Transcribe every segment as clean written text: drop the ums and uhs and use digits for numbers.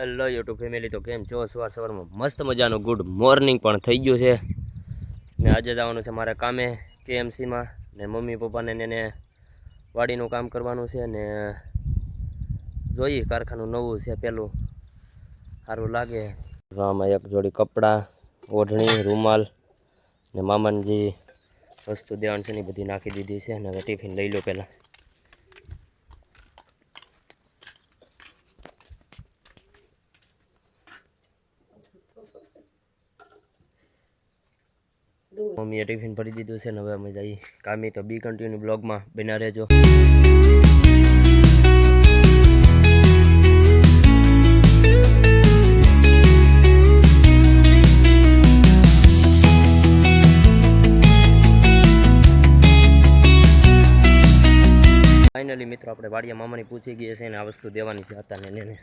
Hello YouTube family, તો કેમ છો? સવારમાં મસ્ત મજાનું ગુડ મોર્નિંગ પણ થઈ ગયું છે ને આજે જવાનું છે મારે કામે કેએમસીમાં ને મમ્મી પપ્પાને એને વાડીનું કામ કરવાનું છે ને જોઈએ કારખાનું નવું છે, પેલું સારું લાગે. આમાં એક જોડી કપડાં, ઓઢણી, રૂમાલ ને મામાની જે વસ્તુ દેવાની છે ને બધી નાખી દીધી છે અને હવે ટિફિન લઈ લો પહેલાં. મમ્મીએ ટિફિન ભરી દીધું છે ને હવે અમે જઈએ કામે. તો બી કન્ટિન્યુ બ્લોગમાં બન્યા રહેજો. ફાઇનલી મિત્રો આપણે વાડિયા મામાની પૂછી ગઈ છે ને આ વસ્તુ દેવાની છે હતા ને એને.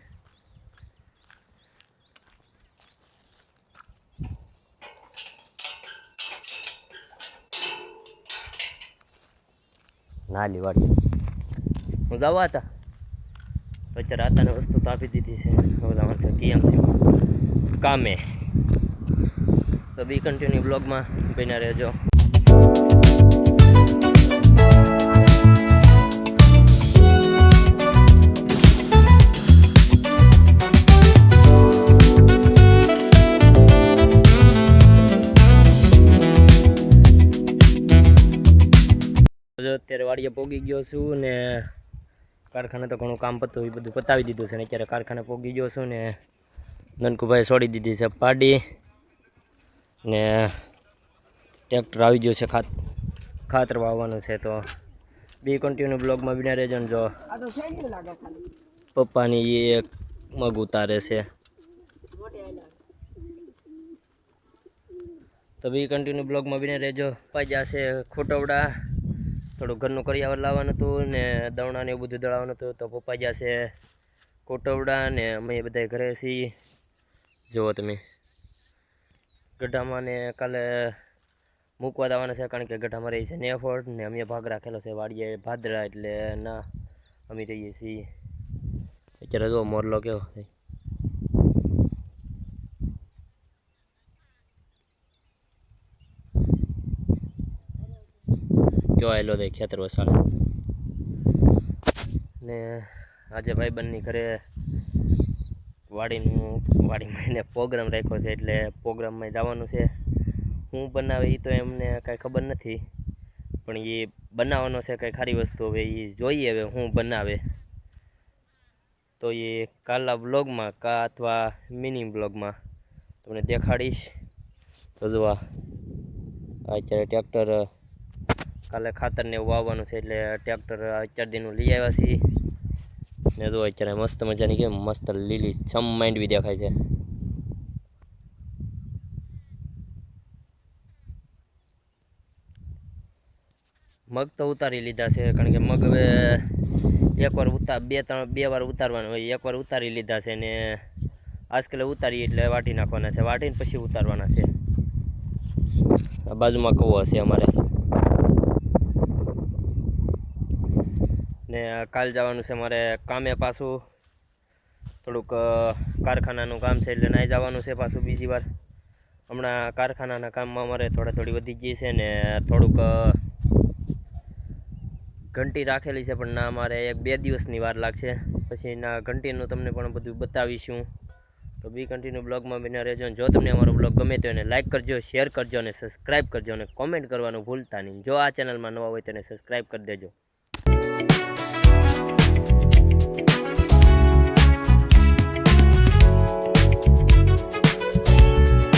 નાલી વાડી હું જવા હતા અત્યારે આતાને વસ્તુ તો આપી દીધી છે. હવે જવાનું છે કેએમસીમાં કામે. તો બી કન્ટિન્યુ બ્લોગમાં બન્યા રહેજો. અત્યારે વાડીએ પોગી ગયો છું ને કારખાને તો ઘણું કામ પતું એ બધું પતાવી દીધું છે ને અત્યારે કારખાને પોગી ગયો છું ને નનકુભાઈ છોડી દીધી છે પાડી ને ટ્રેક્ટર આવી ગયું છે ખાતર વાવવાનું છે. તો બી કન્ટિન્યુ બ્લોગમાં બિના રહેજો ને. જો પપ્પાની એક મગ ઉતારે છે તો બી કન્ટિન્યુ બ્લોગમાં બિના રહેજો. પપ્પા જશે ખોટવડા, થોડું ઘરનું કરિયાવર લાવવાનું હતું ને દવણા ને એવું બધું દળાવવાનું હતું. તો પપ્પા જશે કોટવડા ને અમે બધા ઘરે છીએ. જુઓ તમે ગઢામાં ને કાલે મૂકવા જવાના છે કારણ કે ગઢામાં રહી છે નેફોર્ડ ને અમે ભાગ રાખેલો છે વાડીએ ભાદરા, એટલે ના અમે રહીએ છીએ. અત્યારે જો મોરલો કેવો થાય. જો આવેલો દે ખેતર વસાડે ને આજે ભાઈબંધની ઘરે વાડીમાં એને પ્રોગ્રામ રાખ્યો છે એટલે પ્રોગ્રામમાં જવાનું છે. હું બનાવે એ તો એમને કાંઈ ખબર નથી, પણ એ બનાવવાનો છે કંઈ ખારી વસ્તુ. હવે એ જોઈએ હવે હું બનાવે તો એ કાલના બ્લોગમાં અથવા મિની બ્લોગમાં તમને દેખાડીશ. તો જોવા અત્યારે ટ્રેક્ટર કાલે ખાતરને એવું વાવવાનું છે એટલે ટ્રેક્ટર 4 દિનનું લઈ આવ્યા છીએ ને જો અત્યારે મસ્ત મજાની કેમ મસ્ત લીલી છમ માંડવી દેખાય છે. મગ તો ઉતારી લીધા છે કારણ કે મગ હવે એકવાર બે વાર ઉતારવાનું હોય. એકવાર ઉતારી લીધા છે ને આજકાલે ઉતારી એટલે વાટી નાખવાના છે, વાટીને પછી ઉતારવાના છે. આ બાજુમાં કવો હશે અમારે ને કાલ જવાનું છે મારે કામે પાછું. થોડુંક કારખાનાનું કામ છે એટલે નાઈ જવાનું છે પાછું બીજી વાર. હમણાં કારખાનાના કામમાં અમારે થોડી વધી ગઈ છે ને થોડુંક ઘંટી રાખેલી છે પણ ના અમારે 1-2 દિવસની વાર લાગશે. પછી ના ઘંટીનું તમને પણ બધું બતાવીશું. તો બી કન્ટિન્યુ બ્લોગમાં બન્યા રહેજો. જો તમને અમારો બ્લોગ ગમે તો એને લાઇક કરજો, શેર કરજો અને સબસ્ક્રાઈબ કરજો અને કોમેન્ટ કરવાનું ભૂલતા નહીં. જો આ ચેનલમાં નવા હોય તો એને સબસ્ક્રાઈબ કરી દેજો.